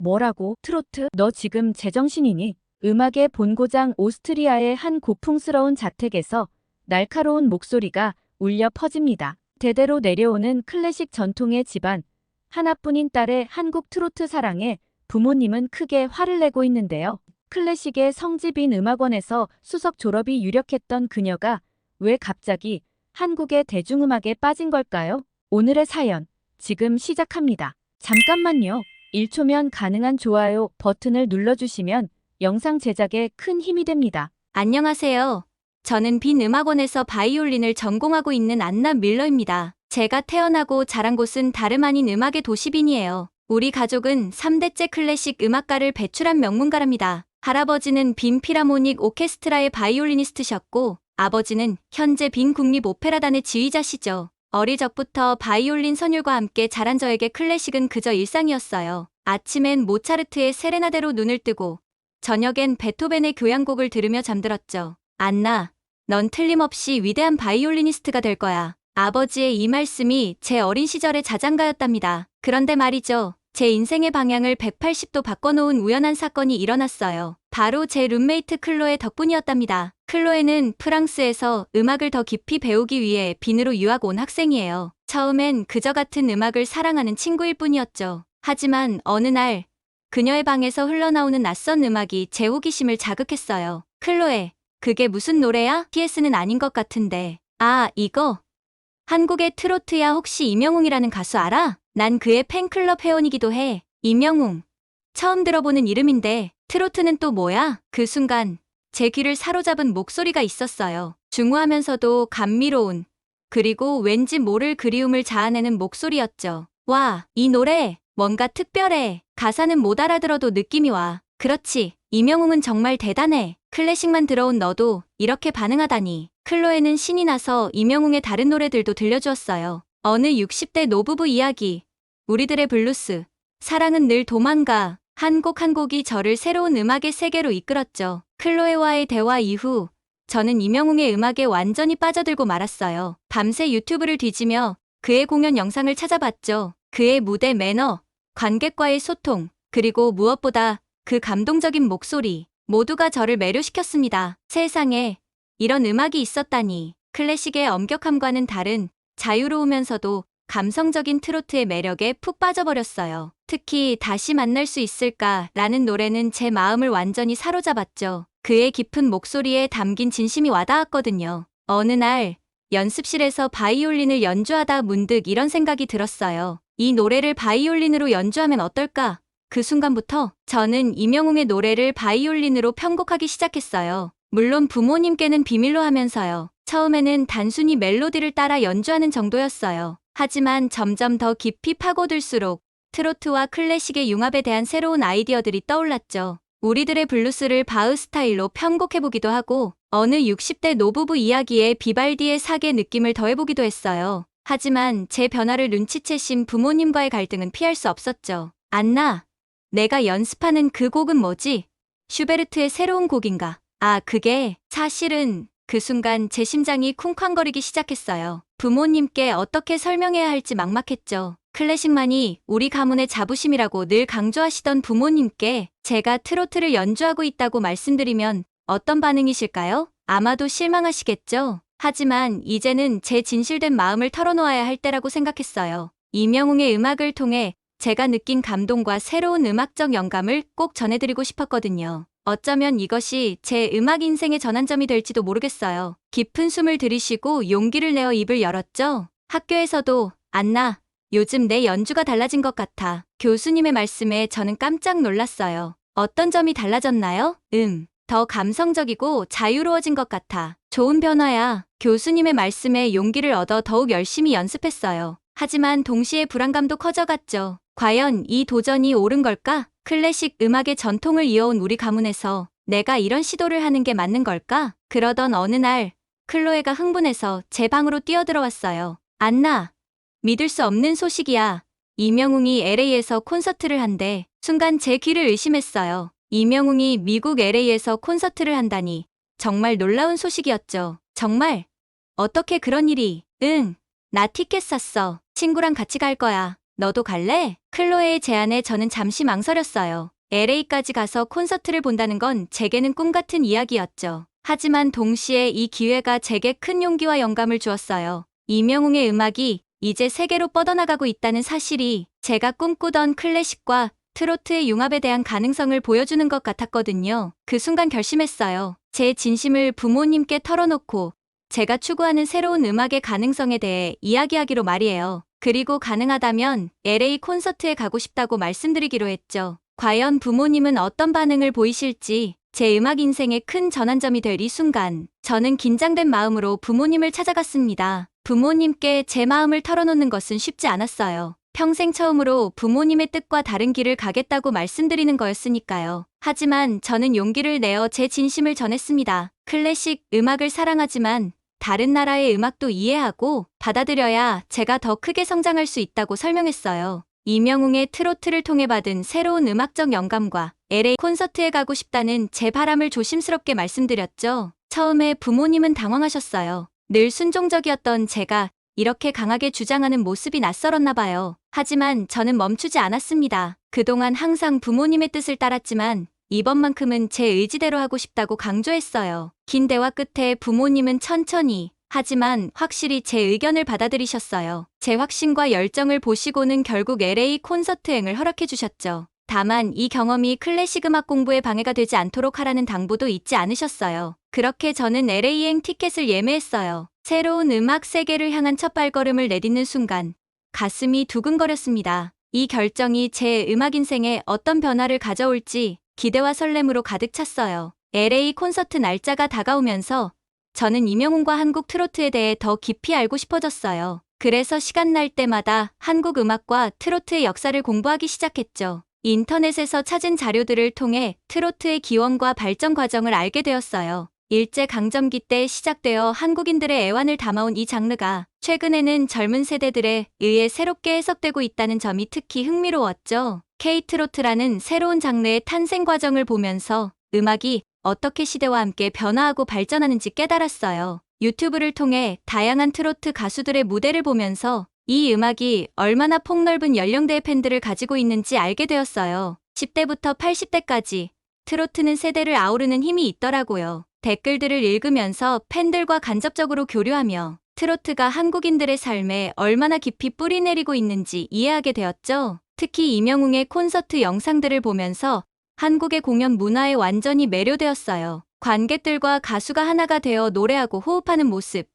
뭐라고? 트로트? 너 지금 제정신이니? 음악의 본고장 오스트리아의 한 고풍스러운 자택에서 날카로운 목소리가 울려 퍼집니다. 대대로 내려오는 클래식 전통의 집안, 하나뿐인 딸의 한국 트로트 사랑에 부모님은 크게 화를 내고 있는데요. 클래식의 성지빈 음악원에서 수석 졸업이 유력했던 그녀가 왜 갑자기 한국의 대중음악에 빠진 걸까요? 오늘의 사연, 지금 시작합니다. 잠깐만요. 1초면 가능한 좋아요 버튼을 눌러주시면 영상 제작에 큰 힘이 됩니다. 안녕하세요. 저는 빈 음악원에서 바이올린을 전공하고 있는 안나 밀러입니다. 제가 태어나고 자란 곳은 다름 아닌 음악의 도시 빈이에요. 우리 가족은 3대째 클래식 음악가를 배출한 명문가랍니다. 할아버지는 빈 필하모닉 오케스트라의 바이올리니스트셨고, 아버지는 현재 빈 국립 오페라단의 지휘자시죠. 어릴 적부터 바이올린 선율과 함께 자란 저에게 클래식은 그저 일상이었어요. 아침엔 모차르트의 세레나데로 눈을 뜨고 저녁엔 베토벤의 교향곡을 들으며 잠들었죠. 안나, 넌 틀림없이 위대한 바이올리니스트가 될 거야. 아버지의 이 말씀이 제 어린 시절의 자장가였답니다. 그런데 말이죠. 제 인생의 방향을 180도 바꿔놓은 우연한 사건이 일어났어요. 바로 제 룸메이트 클로에 덕분이었답니다. 클로에는 프랑스에서 음악을 더 깊이 배우기 위해 빈으로 유학 온 학생이에요. 처음엔 그저 같은 음악을 사랑하는 친구일 뿐이었죠. 하지만 어느 날 그녀의 방에서 흘러나오는 낯선 음악이 제 호기심을 자극했어요. 클로에, 그게 무슨 노래야? PS는 아닌 것 같은데. 아, 이거? 한국의 트로트야. 혹시 임영웅이라는 가수 알아? 난 그의 팬클럽 회원이기도 해. 임영웅. 처음 들어보는 이름인데 트로트는 또 뭐야? 그 순간 제 귀를 사로잡은 목소리가 있었어요. 중후하면서도 감미로운, 그리고 왠지 모를 그리움을 자아내는 목소리였죠. 와, 이 노래 뭔가 특별해. 가사는 못 알아들어도 느낌이 와. 그렇지, 임영웅은 정말 대단해. 클래식만 들어온 너도 이렇게 반응하다니. 클로에는 신이 나서 임영웅의 다른 노래들도 들려주었어요. 어느 60대 노부부 이야기, 우리들의 블루스, 사랑은 늘 도망가, 한 곡 한 곡이 저를 새로운 음악의 세계로 이끌었죠. 클로에와의 대화 이후 저는 임영웅의 음악에 완전히 빠져들고 말았어요. 밤새 유튜브를 뒤지며 그의 공연 영상을 찾아봤죠. 그의 무대 매너, 관객과의 소통, 그리고 무엇보다 그 감동적인 목소리, 모두가 저를 매료시켰습니다. 세상에 이런 음악이 있었다니. 클래식의 엄격함과는 다른 자유로우면서도 감성적인 트로트의 매력에 푹 빠져버렸어요. 특히 다시 만날 수 있을까 라는 노래는 제 마음을 완전히 사로잡았죠. 그의 깊은 목소리에 담긴 진심이 와닿았거든요. 어느 날 연습실에서 바이올린을 연주하다 문득 이런 생각이 들었어요. 이 노래를 바이올린으로 연주하면 어떨까? 그 순간부터 저는 임영웅의 노래를 바이올린으로 편곡하기 시작했어요. 물론 부모님께는 비밀로 하면서요. 처음에는 단순히 멜로디를 따라 연주하는 정도였어요. 하지만 점점 더 깊이 파고들수록 트로트와 클래식의 융합에 대한 새로운 아이디어들이 떠올랐죠. 우리들의 블루스를 바흐 스타일로 편곡해보기도 하고, 어느 60대 노부부 이야기에 비발디의 사계 느낌을 더해보기도 했어요. 하지만 제 변화를 눈치채신 부모님과의 갈등은 피할 수 없었죠. 안나, 내가 연습하는 그 곡은 뭐지? 슈베르트의 새로운 곡인가? 아, 그게 사실은 그 순간 제 심장이 쿵쾅거리기 시작했어요. 부모님께 어떻게 설명해야 할지 막막했죠. 클래식만이 우리 가문의 자부심이라고 늘 강조하시던 부모님께 제가 트로트를 연주하고 있다고 말씀드리면 어떤 반응이실까요? 아마도 실망하시겠죠? 하지만 이제는 제 진실된 마음을 털어놓아야 할 때라고 생각했어요. 임영웅의 음악을 통해 제가 느낀 감동과 새로운 음악적 영감을 꼭 전해드리고 싶었거든요. 어쩌면 이것이 제 음악 인생의 전환점이 될지도 모르겠어요. 깊은 숨을 들이쉬고 용기를 내어 입을 열었죠. 학교에서도 안나, 요즘 내 연주가 달라진 것 같아. 교수님의 말씀에 저는 깜짝 놀랐어요. 어떤 점이 달라졌나요? 더 감성적이고 자유로워진 것 같아. 좋은 변화야. 교수님의 말씀에 용기를 얻어 더욱 열심히 연습했어요. 하지만 동시에 불안감도 커져갔죠. 과연 이 도전이 옳은 걸까? 클래식 음악의 전통을 이어온 우리 가문에서 내가 이런 시도를 하는 게 맞는 걸까? 그러던 어느 날 클로에가 흥분해서 제 방으로 뛰어들어왔어요. 안나, 믿을 수 없는 소식이야. 임영웅이 LA에서 콘서트를 한대. 순간 제 귀를 의심했어요. 임영웅이 미국 LA에서 콘서트를 한다니. 정말 놀라운 소식이었죠. 정말? 어떻게 그런 일이? 나 티켓 샀어. 친구랑 같이 갈 거야. 너도 갈래? 클로에의 제안에 저는 잠시 망설였어요. LA까지 가서 콘서트를 본다는 건 제게는 꿈 같은 이야기였죠. 하지만 동시에 이 기회가 제게 큰 용기와 영감을 주었어요. 이명웅의 음악이 이제 세계로 뻗어나가고 있다는 사실이 제가 꿈꾸던 클래식과 트로트의 융합에 대한 가능성을 보여주는 것 같았거든요. 그 순간 결심했어요. 제 진심을 부모님께 털어놓고 제가 추구하는 새로운 음악의 가능성에 대해 이야기하기로 말이에요. 그리고 가능하다면 LA 콘서트에 가고 싶다고 말씀드리기로 했죠. 과연 부모님은 어떤 반응을 보이실지 제 음악 인생의 큰 전환점이 될 이 순간 저는 긴장된 마음으로 부모님을 찾아갔습니다. 부모님께 제 마음을 털어놓는 것은 쉽지 않았어요. 평생 처음으로 부모님의 뜻과 다른 길을 가겠다고 말씀드리는 거였으니까요. 하지만 저는 용기를 내어 제 진심을 전했습니다. 클래식 음악을 사랑하지만 다른 나라의 음악도 이해하고 받아들여야 제가 더 크게 성장할 수 있다고 설명했어요. 이명웅의 트로트를 통해 받은 새로운 음악적 영감과 LA 콘서트에 가고 싶다는 제 바람을 조심스럽게 말씀드렸죠. 처음에 부모님은 당황하셨어요. 늘 순종적이었던 제가 이렇게 강하게 주장하는 모습이 낯설었나 봐요. 하지만 저는 멈추지 않았습니다. 그동안 항상 부모님의 뜻을 따랐지만 이번만큼은 제 의지대로 하고 싶다고 강조했어요. 긴 대화 끝에 부모님은 천천히 하지만 확실히 제 의견을 받아들이셨어요. 제 확신과 열정을 보시고는 결국 LA 콘서트행을 허락해 주셨죠. 다만 이 경험이 클래식 음악 공부에 방해가 되지 않도록 하라는 당부도 잊지 않으셨어요. 그렇게 저는 LA행 티켓을 예매했어요. 새로운 음악 세계를 향한 첫 발걸음을 내딛는 순간 가슴이 두근거렸습니다. 이 결정이 제 음악 인생에 어떤 변화를 가져올지 기대와 설렘으로 가득 찼어요. LA 콘서트 날짜가 다가오면서 저는 이명웅과 한국 트로트에 대해 더 깊이 알고 싶어졌어요. 그래서 시간 날 때마다 한국 음악과 트로트의 역사를 공부하기 시작했죠. 인터넷에서 찾은 자료들을 통해 트로트의 기원과 발전 과정을 알게 되었어요. 일제강점기 때 시작되어 한국인들의 애환을 담아온 이 장르가 최근에는 젊은 세대들에 의해 새롭게 해석되고 있다는 점이 특히 흥미로웠죠. K-트로트라는 새로운 장르의 탄생 과정을 보면서 음악이 어떻게 시대와 함께 변화하고 발전하는지 깨달았어요. 유튜브를 통해 다양한 트로트 가수들의 무대를 보면서 이 음악이 얼마나 폭넓은 연령대의 팬들을 가지고 있는지 알게 되었어요. 10대부터 80대까지 트로트는 세대를 아우르는 힘이 있더라고요. 댓글들을 읽으면서 팬들과 간접적으로 교류하며 트로트가 한국인들의 삶에 얼마나 깊이 뿌리내리고 있는지 이해하게 되었죠. 특히 이명웅의 콘서트 영상들을 보면서 한국의 공연 문화에 완전히 매료되었어요. 관객들과 가수가 하나가 되어 노래하고 호흡하는 모습.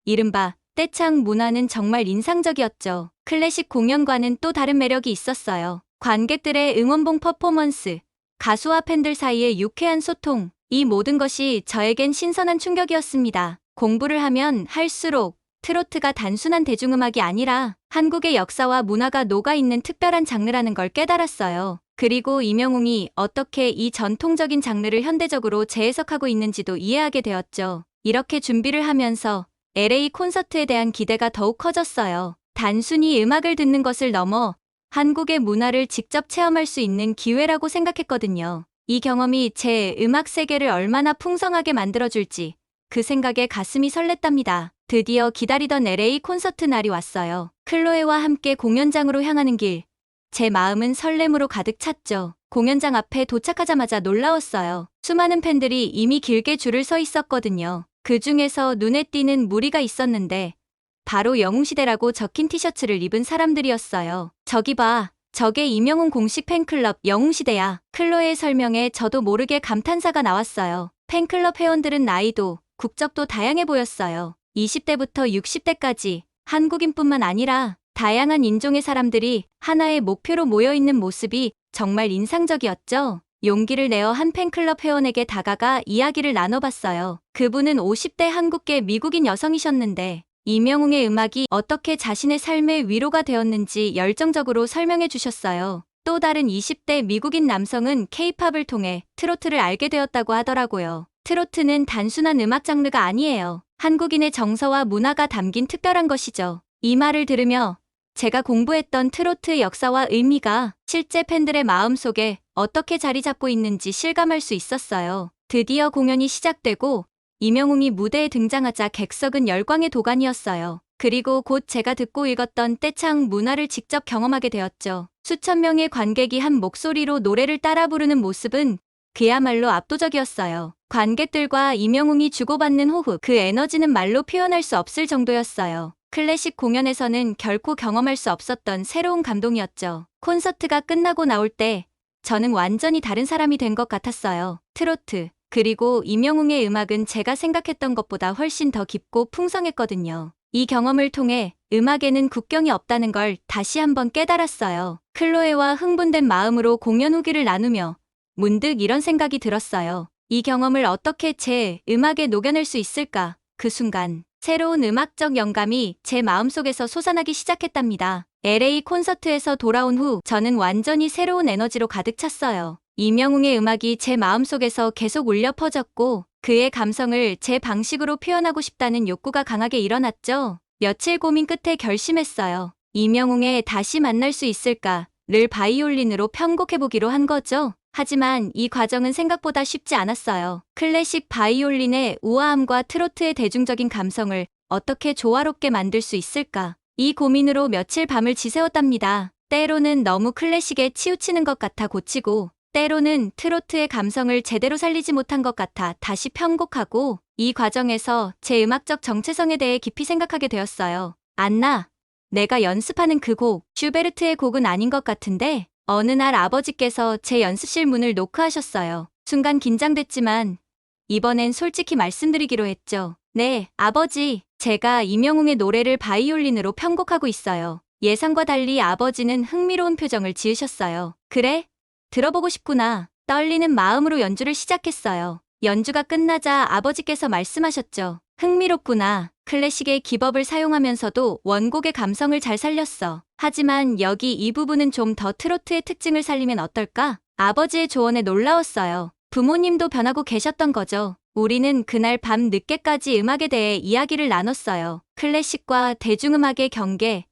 이른바 떼창 문화는 정말 인상적이었죠. 클래식 공연과는 또 다른 매력이 있었어요. 관객들의 응원봉 퍼포먼스, 가수와 팬들 사이의 유쾌한 소통, 이 모든 것이 저에겐 신선한 충격이었습니다. 공부를 하면 할수록 트로트가 단순한 대중음악이 아니라 한국의 역사와 문화가 녹아있는 특별한 장르라는 걸 깨달았어요. 그리고 이명웅이 어떻게 이 전통적인 장르를 현대적으로 재해석하고 있는지도 이해하게 되었죠. 이렇게 준비를 하면서 LA 콘서트에 대한 기대가 더욱 커졌어요. 단순히 음악을 듣는 것을 넘어 한국의 문화를 직접 체험할 수 있는 기회라고 생각했거든요. 이 경험이 제 음악 세계를 얼마나 풍성하게 만들어줄지 그 생각에 가슴이 설렜답니다. 드디어 기다리던 LA 콘서트 날이 왔어요. 클로에와 함께 공연장으로 향하는 길. 제 마음은 설렘으로 가득 찼죠. 공연장 앞에 도착하자마자 놀라웠어요. 수많은 팬들이 이미 길게 줄을 서 있었거든요. 그 중에서 눈에 띄는 무리가 있었는데 바로 영웅시대라고 적힌 티셔츠를 입은 사람들이었어요. 저기 봐. 저게 이명웅 공식 팬클럽 영웅시대야. 클로에의 설명에 저도 모르게 감탄사가 나왔어요. 팬클럽 회원들은 나이도, 국적도 다양해 보였어요. 20대부터 60대까지 한국인뿐만 아니라 다양한 인종의 사람들이 하나의 목표로 모여있는 모습이 정말 인상적이었죠. 용기를 내어 한 팬클럽 회원에게 다가가 이야기를 나눠봤어요. 그분은 50대 한국계 미국인 여성이셨는데 이명웅의 음악이 어떻게 자신의 삶의 위로가 되었는지 열정적으로 설명해 주셨어요. 또 다른 20대 미국인 남성은 K-팝을 통해 트로트를 알게 되었다고 하더라고요. 트로트는 단순한 음악 장르가 아니에요. 한국인의 정서와 문화가 담긴 특별한 것이죠. 이 말을 들으며 제가 공부했던 트로트의 역사와 의미가 실제 팬들의 마음속에 어떻게 자리 잡고 있는지 실감할 수 있었어요. 드디어 공연이 시작되고 이명웅이 무대에 등장하자 객석은 열광의 도가니였어요. 그리고 곧 제가 듣고 읽었던 떼창 문화를 직접 경험하게 되었죠. 수천 명의 관객이 한 목소리로 노래를 따라 부르는 모습은 그야말로 압도적이었어요. 관객들과 임영웅이 주고받는 호흡, 그 에너지는 말로 표현할 수 없을 정도였어요. 클래식 공연에서는 결코 경험할 수 없었던 새로운 감동이었죠. 콘서트가 끝나고 나올 때 저는 완전히 다른 사람이 된 것 같았어요. 트로트, 그리고 임영웅의 음악은 제가 생각했던 것보다 훨씬 더 깊고 풍성했거든요. 이 경험을 통해 음악에는 국경이 없다는 걸 다시 한번 깨달았어요. 클로에와 흥분된 마음으로 공연 후기를 나누며 문득 이런 생각이 들었어요. 이 경험을 어떻게 제 음악에 녹여낼 수 있을까? 그 순간 새로운 음악적 영감이 제 마음속에서 솟아나기 시작했답니다. LA 콘서트에서 돌아온 후 저는 완전히 새로운 에너지로 가득 찼어요. 임영웅의 음악이 제 마음속에서 계속 울려 퍼졌고 그의 감성을 제 방식으로 표현하고 싶다는 욕구가 강하게 일어났죠. 며칠 고민 끝에 결심했어요. 임영웅의 다시 만날 수 있을까를 바이올린으로 편곡해보기로 한 거죠. 하지만 이 과정은 생각보다 쉽지 않았어요. 클래식 바이올린의 우아함과 트로트의 대중적인 감성을 어떻게 조화롭게 만들 수 있을까? 이 고민으로 며칠 밤을 지새웠답니다. 때로는 너무 클래식에 치우치는 것 같아 고치고, 때로는 트로트의 감성을 제대로 살리지 못한 것 같아 다시 편곡하고, 이 과정에서 제 음악적 정체성에 대해 깊이 생각하게 되었어요. 안나, 내가 연습하는 그 곡, 슈베르트의 곡은 아닌 것 같은데? 어느 날 아버지께서 제 연습실 문을 노크하셨어요. 순간 긴장됐지만 이번엔 솔직히 말씀드리기로 했죠. 네, 아버지, 제가 임영웅의 노래를 바이올린으로 편곡하고 있어요. 예상과 달리 아버지는 흥미로운 표정을 지으셨어요. 그래? 들어보고 싶구나. 떨리는 마음으로 연주를 시작했어요. 연주가 끝나자 아버지께서 말씀하셨죠. 흥미롭구나. 클래식의 기법을 사용하면서도 원곡의 감성을 잘 살렸어. 하지만 여기 이 부분은 좀 더 트로트의 특징을 살리면 어떨까? 아버지의 조언에 놀라웠어요. 부모님도 변하고 계셨던 거죠. 우리는 그날 밤 늦게까지 음악에 대해 이야기를 나눴어요. 클래식과 대중음악의 경계,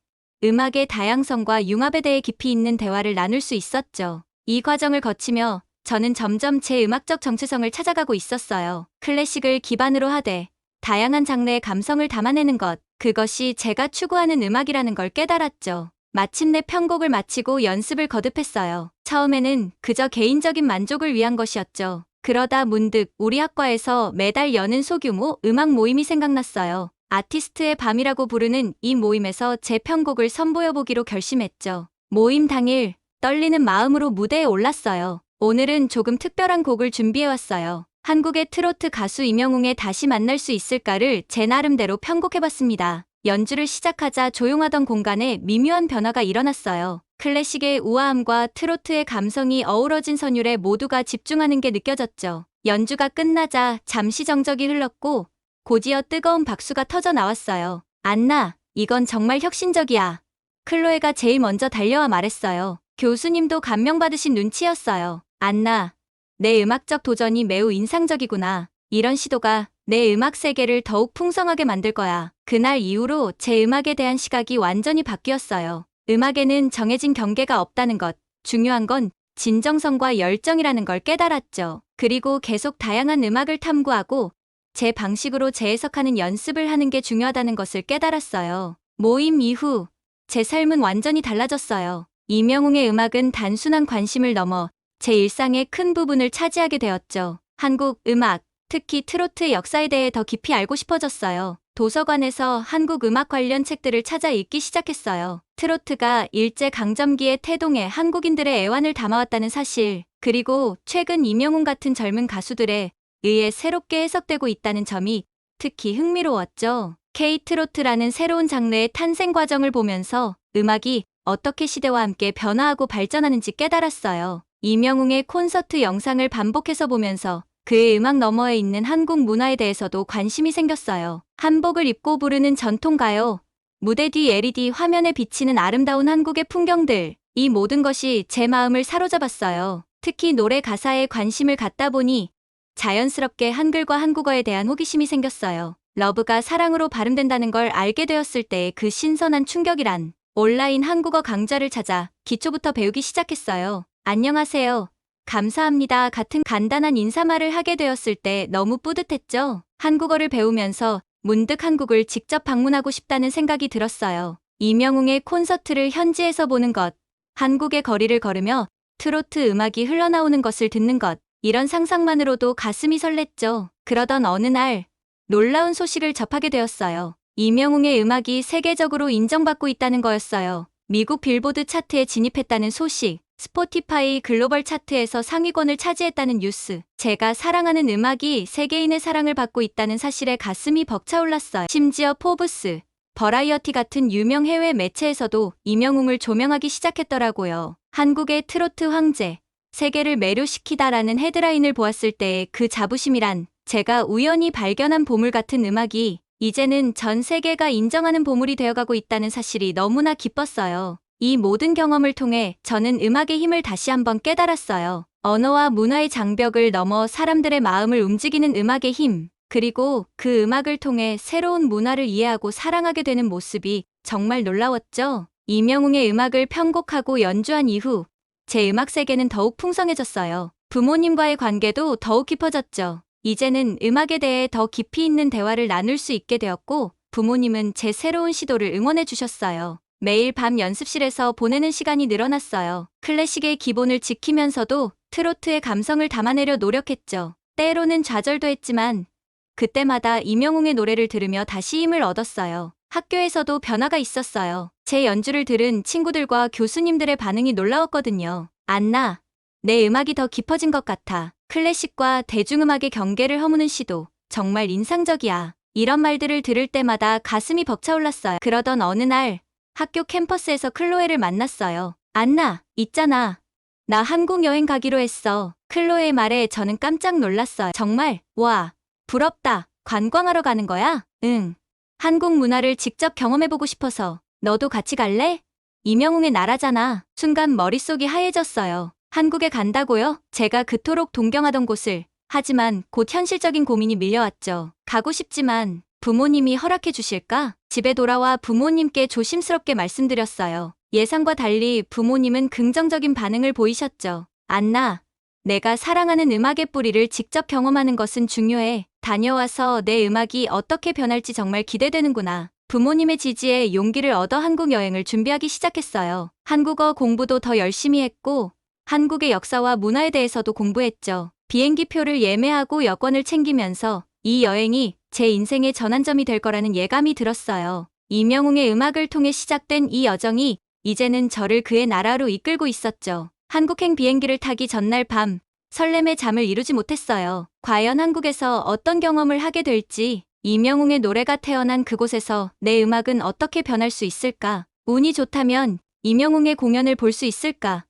음악의 다양성과 융합에 대해 깊이 있는 대화를 나눌 수 있었죠. 이 과정을 거치며 저는 점점 제 음악적 정체성을 찾아가고 있었어요. 클래식을 기반으로 하되 다양한 장르의 감성을 담아내는 것, 그것이 제가 추구하는 음악이라는 걸 깨달았죠. 마침내 편곡을 마치고 연습을 거듭했어요. 처음에는 그저 개인적인 만족을 위한 것이었죠. 그러다 문득 우리 학과에서 매달 여는 소규모 음악 모임이 생각났어요. 아티스트의 밤이라고 부르는 이 모임에서 제 편곡을 선보여보기로 결심했죠. 모임 당일 떨리는 마음으로 무대에 올랐어요. 오늘은 조금 특별한 곡을 준비해왔어요. 한국의 트로트 가수 임영웅의 다시 만날 수 있을까를 제 나름대로 편곡해봤습니다. 연주를 시작하자 조용하던 공간에 미묘한 변화가 일어났어요. 클래식의 우아함과 트로트의 감성이 어우러진 선율에 모두가 집중하는 게 느껴졌죠. 연주가 끝나자 잠시 정적이 흘렀고 곧이어 뜨거운 박수가 터져 나왔어요. 안나, 이건 정말 혁신적이야. 클로에가 제일 먼저 달려와 말했어요. 교수님도 감명받으신 눈치였어요. 안나, 내 음악적 도전이 매우 인상적이구나. 이런 시도가 내 음악 세계를 더욱 풍성하게 만들 거야. 그날 이후로 제 음악에 대한 시각이 완전히 바뀌었어요. 음악에는 정해진 경계가 없다는 것, 중요한 건 진정성과 열정이라는 걸 깨달았죠. 그리고 계속 다양한 음악을 탐구하고 제 방식으로 재해석하는 연습을 하는 게 중요하다는 것을 깨달았어요. 모임 이후 제 삶은 완전히 달라졌어요. 임영웅의 음악은 단순한 관심을 넘어 제 일상의 큰 부분을 차지하게 되었죠. 한국 음악, 특히 트로트의 역사에 대해 더 깊이 알고 싶어졌어요. 도서관에서 한국 음악 관련 책들을 찾아 읽기 시작했어요. 트로트가 일제강점기의 태동에 한국인들의 애환을 담아왔다는 사실, 그리고 최근 임영웅 같은 젊은 가수들에 의해 새롭게 해석되고 있다는 점이 특히 흥미로웠죠. K-트로트라는 새로운 장르의 탄생 과정을 보면서 음악이 어떻게 시대와 함께 변화하고 발전하는지 깨달았어요. 임영웅의 콘서트 영상을 반복해서 보면서 그의 음악 너머에 있는 한국 문화에 대해서도 관심이 생겼어요. 한복을 입고 부르는 전통가요, 무대 뒤 LED 화면에 비치는 아름다운 한국의 풍경들, 이 모든 것이 제 마음을 사로잡았어요. 특히 노래 가사에 관심을 갖다 보니 자연스럽게 한글과 한국어에 대한 호기심이 생겼어요. 러브가 사랑으로 발음된다는 걸 알게 되었을 때의 그 신선한 충격이란, 온라인 한국어 강좌를 찾아 기초부터 배우기 시작했어요. 안녕하세요, 감사합니다 같은 간단한 인사말을 하게 되었을 때 너무 뿌듯했죠. 한국어를 배우면서 문득 한국을 직접 방문하고 싶다는 생각이 들었어요. 이명웅의 콘서트를 현지에서 보는 것, 한국의 거리를 걸으며 트로트 음악이 흘러나오는 것을 듣는 것, 이런 상상만으로도 가슴이 설렜죠. 그러던 어느 날 놀라운 소식을 접하게 되었어요. 이명웅의 음악이 세계적으로 인정받고 있다는 거였어요. 미국 빌보드 차트에 진입했다는 소식, 스포티파이 글로벌 차트에서 상위권을 차지했다는 뉴스, 제가 사랑하는 음악이 세계인의 사랑을 받고 있다는 사실에 가슴이 벅차올랐어요. 심지어 포브스, 버라이어티 같은 유명 해외 매체에서도 이명웅을 조명하기 시작했더라고요. 한국의 트로트 황제, 세계를 매료시키다라는 헤드라인을 보았을 때의 그 자부심이란, 제가 우연히 발견한 보물 같은 음악이 이제는 전 세계가 인정하는 보물이 되어가고 있다는 사실이 너무나 기뻤어요. 이 모든 경험을 통해 저는 음악의 힘을 다시 한번 깨달았어요. 언어와 문화의 장벽을 넘어 사람들의 마음을 움직이는 음악의 힘, 그리고 그 음악을 통해 새로운 문화를 이해하고 사랑하게 되는 모습이 정말 놀라웠죠. 이명웅의 음악을 편곡하고 연주한 이후 제 음악 세계는 더욱 풍성해졌어요. 부모님과의 관계도 더욱 깊어졌죠. 이제는 음악에 대해 더 깊이 있는 대화를 나눌 수 있게 되었고, 부모님은 제 새로운 시도를 응원해 주셨어요. 매일 밤 연습실에서 보내는 시간이 늘어났어요. 클래식의 기본을 지키면서도 트로트의 감성을 담아내려 노력했죠. 때로는 좌절도 했지만 그때마다 이명웅의 노래를 들으며 다시 힘을 얻었어요. 학교에서도 변화가 있었어요. 제 연주를 들은 친구들과 교수님들의 반응이 놀라웠거든요. 안나, 내 음악이 더 깊어진 것 같아. 클래식과 대중음악의 경계를 허무는 시도, 정말 인상적이야. 이런 말들을 들을 때마다 가슴이 벅차올랐어요. 그러던 어느 날 학교 캠퍼스에서 클로에를 만났어요. 안나, 있잖아. 나 한국 여행 가기로 했어. 클로에의 말에 저는 깜짝 놀랐어요. 정말? 와, 부럽다. 관광하러 가는 거야? 응. 한국 문화를 직접 경험해보고 싶어서. 너도 같이 갈래? 이명웅의 나라잖아. 순간 머릿속이 하얘졌어요. 한국에 간다고요? 제가 그토록 동경하던 곳을. 하지만 곧 현실적인 고민이 밀려왔죠. 가고 싶지만 부모님이 허락해 주실까? 집에 돌아와 부모님께 조심스럽게 말씀드렸어요. 예상과 달리 부모님은 긍정적인 반응을 보이셨죠. 안나, 내가 사랑하는 음악의 뿌리를 직접 경험하는 것은 중요해. 다녀와서 내 음악이 어떻게 변할지 정말 기대되는구나. 부모님의 지지에 용기를 얻어 한국 여행을 준비하기 시작했어요. 한국어 공부도 더 열심히 했고, 한국의 역사와 문화에 대해서도 공부했죠. 비행기 표를 예매하고 여권을 챙기면서 이 여행이 제 인생의 전환점이 될 거라는 예감이 들었어요. 이명웅의 음악을 통해 시작된 이 여정이 이제는 저를 그의 나라로 이끌고 있었죠. 한국행 비행기를 타기 전날 밤, 설렘의 잠을 이루지 못했어요. 과연 한국에서 어떤 경험을 하게 될지, 이명웅의 노래가 태어난 그곳에서 내 음악은 어떻게 변할 수 있을까? 운이 좋다면 이명웅의 공연을 볼 수 있을까?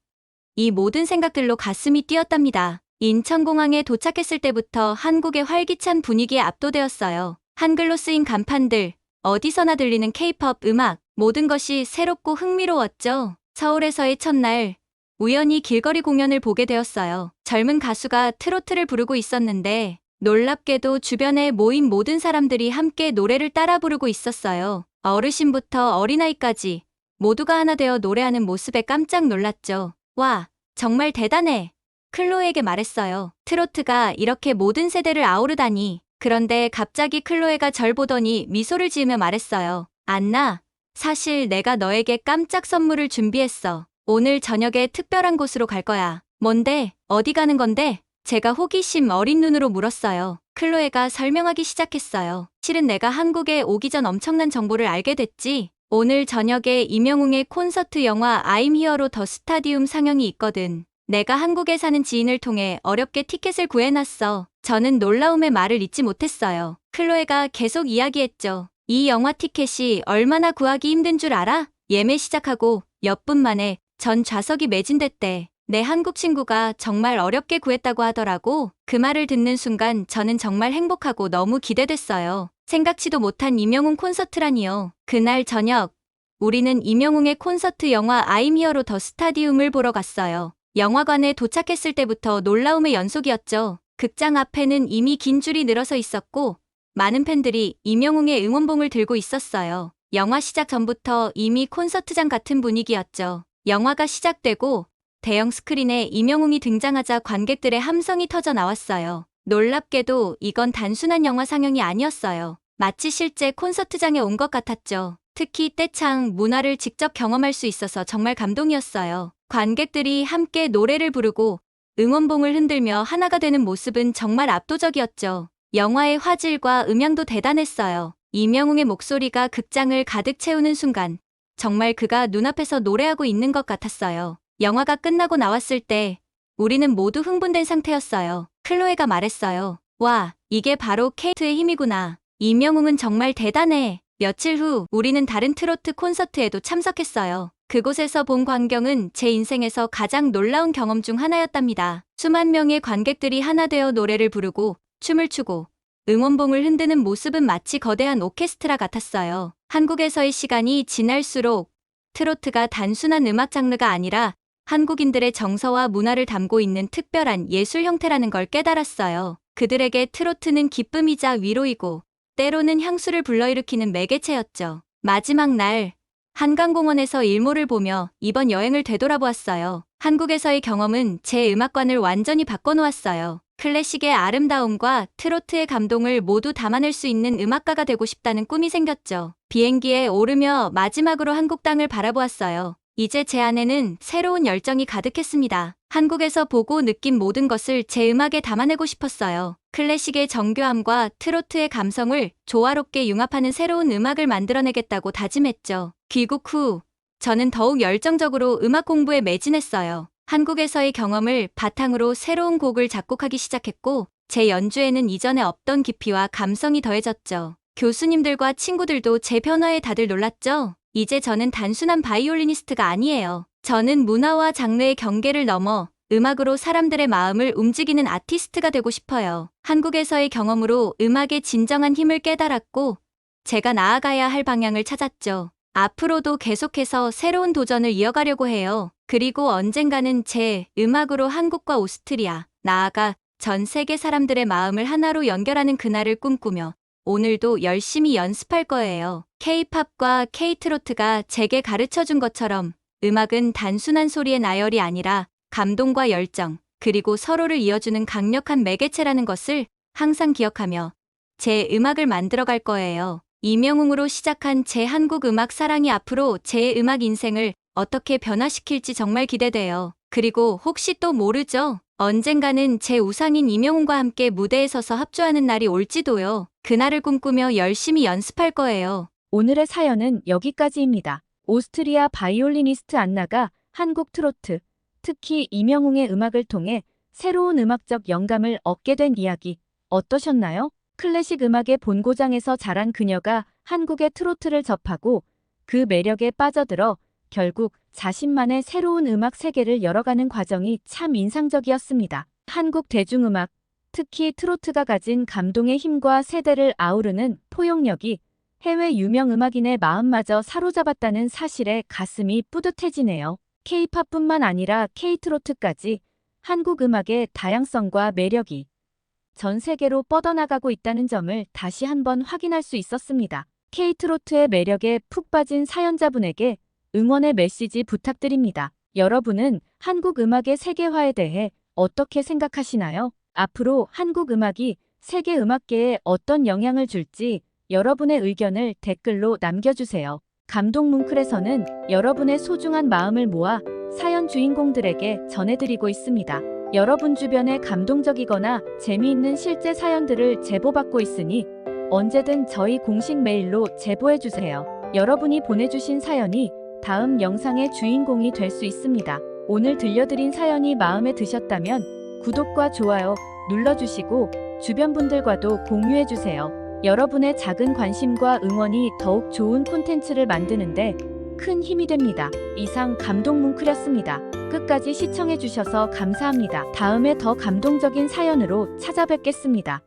이 모든 생각들로 가슴이 뛰었답니다. 인천공항에 도착했을 때부터 한국의 활기찬 분위기에 압도되었어요. 한글로 쓰인 간판들, 어디서나 들리는 K-팝 음악, 모든 것이 새롭고 흥미로웠죠. 서울에서의 첫날, 우연히 길거리 공연을 보게 되었어요. 젊은 가수가 트로트를 부르고 있었는데 놀랍게도 주변에 모인 모든 사람들이 함께 노래를 따라 부르고 있었어요. 어르신부터 어린아이까지 모두가 하나 되어 노래하는 모습에 깜짝 놀랐죠. 와, 정말 대단해. 클로에에게 말했어요. 트로트가 이렇게 모든 세대를 아우르다니. 그런데 갑자기 클로에가 절 보더니 미소를 지으며 말했어요. 안나, 사실 내가 너에게 깜짝 선물을 준비했어. 오늘 저녁에 특별한 곳으로 갈 거야. 뭔데? 어디 가는 건데? 제가 호기심 어린 눈으로 물었어요. 클로에가 설명하기 시작했어요. 실은 내가 한국에 오기 전 엄청난 정보를 알게 됐지. 오늘 저녁에 이명웅의 콘서트 영화 I'm Here로 더 스타디움 상영이 있거든. 내가 한국에 사는 지인을 통해 어렵게 티켓을 구해놨어. 저는 놀라움의 말을 잇지 못했어요. 클로에가 계속 이야기했죠. 이 영화 티켓이 얼마나 구하기 힘든 줄 알아? 예매 시작하고 몇 분 만에 전 좌석이 매진됐대. 내 한국 친구가 정말 어렵게 구했다고 하더라고. 그 말을 듣는 순간 저는 정말 행복하고 너무 기대됐어요. 생각지도 못한 이명웅 콘서트라니요. 그날 저녁, 우리는 이명웅의 콘서트 영화 I'm Here로 더 스타디움을 보러 갔어요. 영화관에 도착했을 때부터 놀라움의 연속이었죠. 극장 앞에는 이미 긴 줄이 늘어서 있었고 많은 팬들이 이명웅의 응원봉을 들고 있었어요. 영화 시작 전부터 이미 콘서트장 같은 분위기였죠. 영화가 시작되고 대형 스크린에 이명웅이 등장하자 관객들의 함성이 터져 나왔어요. 놀랍게도 이건 단순한 영화 상영이 아니었어요. 마치 실제 콘서트장에 온 것 같았죠. 특히 떼창 문화를 직접 경험할 수 있어서 정말 감동이었어요. 관객들이 함께 노래를 부르고 응원봉을 흔들며 하나가 되는 모습은 정말 압도적이었죠. 영화의 화질과 음향도 대단했어요. 이명웅의 목소리가 극장을 가득 채우는 순간 정말 그가 눈앞에서 노래하고 있는 것 같았어요. 영화가 끝나고 나왔을 때 우리는 모두 흥분된 상태였어요. 클로에가 말했어요. 와, 이게 바로 케이트의 힘이구나. 이명웅은 정말 대단해. 며칠 후 우리는 다른 트로트 콘서트에도 참석했어요. 그곳에서 본 광경은 제 인생에서 가장 놀라운 경험 중 하나였답니다. 수만 명의 관객들이 하나 되어 노래를 부르고 춤을 추고 응원봉을 흔드는 모습은 마치 거대한 오케스트라 같았어요. 한국에서의 시간이 지날수록 트로트가 단순한 음악 장르가 아니라 한국인들의 정서와 문화를 담고 있는 특별한 예술 형태라는 걸 깨달았어요. 그들에게 트로트는 기쁨이자 위로이고 때로는 향수를 불러일으키는 매개체였죠. 마지막 날 한강공원에서 일몰을 보며 이번 여행을 되돌아보았어요. 한국에서의 경험은 제 음악관을 완전히 바꿔놓았어요. 클래식의 아름다움과 트로트의 감동을 모두 담아낼 수 있는 음악가가 되고 싶다는 꿈이 생겼죠. 비행기에 오르며 마지막으로 한국 땅을 바라보았어요. 이제 제 안에는 새로운 열정이 가득했습니다. 한국에서 보고 느낀 모든 것을 제 음악에 담아내고 싶었어요. 클래식의 정교함과 트로트의 감성을 조화롭게 융합하는 새로운 음악을 만들어내겠다고 다짐했죠. 귀국 후 저는 더욱 열정적으로 음악 공부에 매진했어요. 한국에서의 경험을 바탕으로 새로운 곡을 작곡하기 시작했고 제 연주에는 이전에 없던 깊이와 감성이 더해졌죠. 교수님들과 친구들도 제 변화에 다들 놀랐죠. 이제 저는 단순한 바이올리니스트가 아니에요. 저는 문화와 장르의 경계를 넘어 음악으로 사람들의 마음을 움직이는 아티스트가 되고 싶어요. 한국에서의 경험으로 음악의 진정한 힘을 깨달았고 제가 나아가야 할 방향을 찾았죠. 앞으로도 계속해서 새로운 도전을 이어가려고 해요. 그리고 언젠가는 제 음악으로 한국과 오스트리아, 나아가 전 세계 사람들의 마음을 하나로 연결하는 그날을 꿈꾸며 오늘도 열심히 연습할 거예요. K-팝과 K-트로트가 제게 가르쳐준 것처럼 음악은 단순한 소리의 나열이 아니라 감동과 열정, 그리고 서로를 이어주는 강력한 매개체라는 것을 항상 기억하며 제 음악을 만들어갈 거예요. 이명웅으로 시작한 제 한국 음악 사랑이 앞으로 제 음악 인생을 어떻게 변화시킬지 정말 기대돼요. 그리고 혹시 또 모르죠? 언젠가는 제 우상인 이명웅과 함께 무대에 서서 합주하는 날이 올지도요. 그날을 꿈꾸며 열심히 연습할 거예요. 오늘의 사연은 여기까지입니다. 오스트리아 바이올리니스트 안나가 한국 트로트, 특히 이명웅의 음악을 통해 새로운 음악적 영감을 얻게 된 이야기 어떠셨나요? 클래식 음악의 본고장에서 자란 그녀가 한국의 트로트를 접하고 그 매력에 빠져들어 결국 자신만의 새로운 음악 세계를 열어가는 과정이 참 인상적이었습니다. 한국 대중음악, 특히 트로트가 가진 감동의 힘과 세대를 아우르는 포용력이 해외 유명 음악인의 마음마저 사로잡았다는 사실에 가슴이 뿌듯해지네요. K-팝뿐만 아니라 K-트로트까지 한국 음악의 다양성과 매력이 전 세계로 뻗어나가고 있다는 점을 다시 한번 확인할 수 있었습니다. K-트로트의 매력에 푹 빠진 사연자분에게 응원의 메시지 부탁드립니다. 여러분은 한국 음악의 세계화에 대해 어떻게 생각하시나요? 앞으로 한국 음악이 세계 음악계에 어떤 영향을 줄지 여러분의 의견을 댓글로 남겨주세요. 감동뭉클에서는 여러분의 소중한 마음을 모아 사연 주인공들에게 전해드리고 있습니다. 여러분 주변에 감동적이거나 재미있는 실제 사연들을 제보받고 있으니 언제든 저희 공식 메일로 제보해주세요. 여러분이 보내주신 사연이 다음 영상의 주인공이 될 수 있습니다. 오늘 들려드린 사연이 마음에 드셨다면 구독과 좋아요 눌러주시고 주변 분들과도 공유해주세요. 여러분의 작은 관심과 응원이 더욱 좋은 콘텐츠를 만드는데 큰 힘이 됩니다. 이상 감동뭉클이었습니다. 끝까지 시청해주셔서 감사합니다. 다음에 더 감동적인 사연으로 찾아뵙겠습니다.